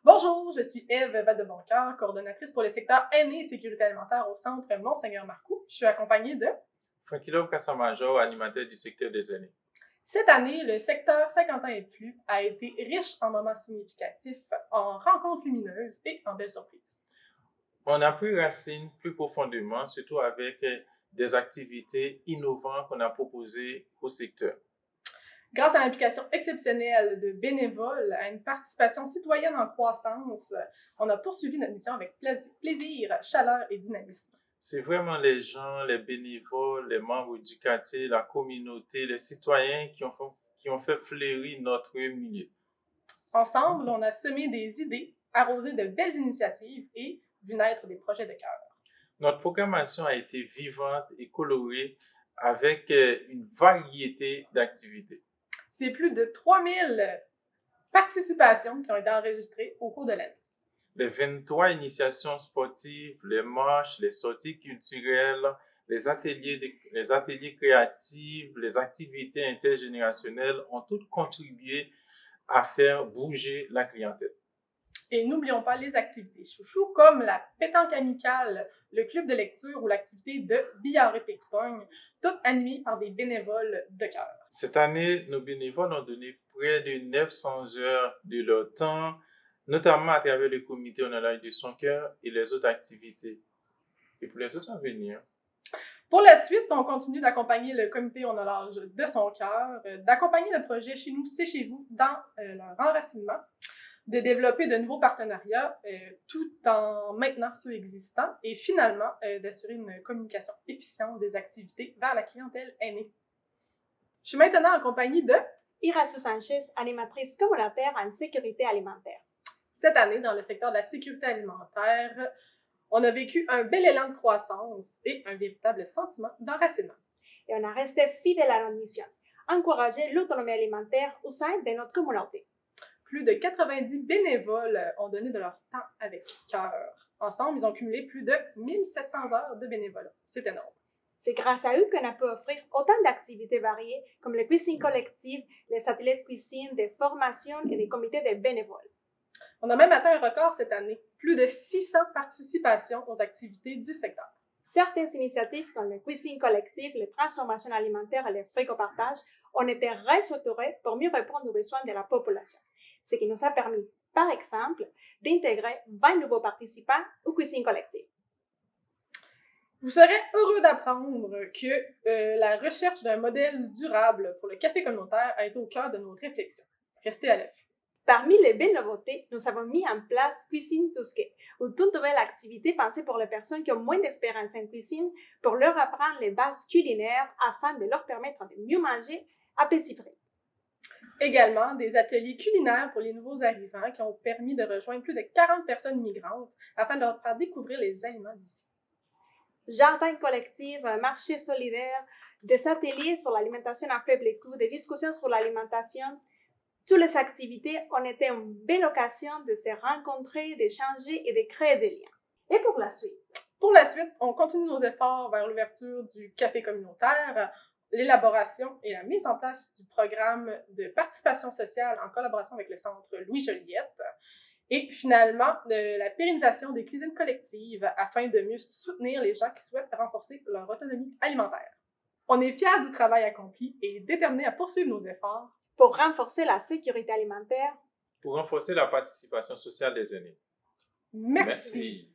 Bonjour, je suis Ève Vadeboncoeur, coordonnatrice pour le secteur aîné et sécurité alimentaire au Centre Monseigneur-Marcoux. Je suis accompagnée de... Franquillo Casamajo, animateur du secteur des aînés. Cette année, le secteur 50 ans et plus a été riche en moments significatifs, en rencontres lumineuses et en belles surprises. On a pris racine plus profondément, surtout avec des activités innovantes qu'on a proposées au secteur. Grâce à l'implication exceptionnelle de bénévoles, à une participation citoyenne en croissance, on a poursuivi notre mission avec plaisir, chaleur et dynamisme. C'est vraiment les gens, les bénévoles, les membres du quartier, la communauté, les citoyens qui ont fait fleurir notre milieu. Ensemble, on a semé des idées, arrosé de belles initiatives et vu naître des projets de cœur. Notre programmation a été vivante et colorée avec une variété d'activités. C'est plus de 3000 participations qui ont été enregistrées au cours de l'année. Les 23 initiations sportives, les marches, les sorties culturelles, les ateliers créatifs, les activités intergénérationnelles ont toutes contribué à faire bouger la clientèle. Et n'oublions pas les activités chouchou comme la pétanque amicale, le club de lecture ou l'activité de billard et ping-pong, toutes animées par des bénévoles de cœur. Cette année, nos bénévoles ont donné près de 900 heures de leur temps, notamment à travers le comité honoraire de son cœur et les autres activités. Et pour les autres à venir. Pour la suite, on continue d'accompagner le comité honoraire de son cœur, d'accompagner le projet Chez nous, c'est chez vous dans leur enracinement, de développer de nouveaux partenariats tout en maintenant ceux existants et finalement d'assurer une communication efficiente des activités vers la clientèle aînée. Je suis maintenant en compagnie de Irasu Sanchez, animatrice communautaire en sécurité alimentaire. Cette année, dans le secteur de la sécurité alimentaire, on a vécu un bel élan de croissance et un véritable sentiment d'enracinement. Et on a resté fidèle à notre mission, encourager l'autonomie alimentaire au sein de notre communauté. Plus de 90 bénévoles ont donné de leur temps avec cœur. Ensemble, ils ont cumulé plus de 1700 heures de bénévolat. C'est énorme. C'est grâce à eux qu'on a pu offrir autant d'activités variées comme les cuisines collectives, les ateliers de cuisine, des formations et des comités de bénévoles. On a même atteint un record cette année, plus de 600 participations aux activités du secteur. Certaines initiatives comme les cuisines collectives, les transformations alimentaires et les frigo-partage ont été restructurées pour mieux répondre aux besoins de la population, ce qui nous a permis, par exemple, d'intégrer 20 nouveaux participants aux cuisines collectives. Vous serez heureux d'apprendre que la recherche d'un modèle durable pour le café communautaire a été au cœur de nos réflexions. Restez à l'affût. Parmi les belles nouveautés, nous avons mis en place Cuisine Tusquet, une toute nouvelle activité pensée pour les personnes qui ont moins d'expérience en cuisine pour leur apprendre les bases culinaires afin de leur permettre de mieux manger à petit prix. Également, des ateliers culinaires pour les nouveaux arrivants qui ont permis de rejoindre plus de 40 personnes migrantes afin de leur faire découvrir les aliments d'ici. Jardin collectif, marché solidaire, des ateliers sur l'alimentation à faible coût, des discussions sur l'alimentation. Toutes les activités ont été une belle occasion de se rencontrer, d'échanger et de créer des liens. Et pour la suite? Pour la suite, on continue nos efforts vers l'ouverture du café communautaire, l'élaboration et la mise en place du programme de participation sociale en collaboration avec le Centre Louis-Joliette et finalement la pérennisation des cuisines collectives afin de mieux soutenir les gens qui souhaitent renforcer leur autonomie alimentaire. On est fiers du travail accompli et déterminés à poursuivre nos efforts pour renforcer la sécurité alimentaire, pour renforcer la participation sociale des aînés. Merci.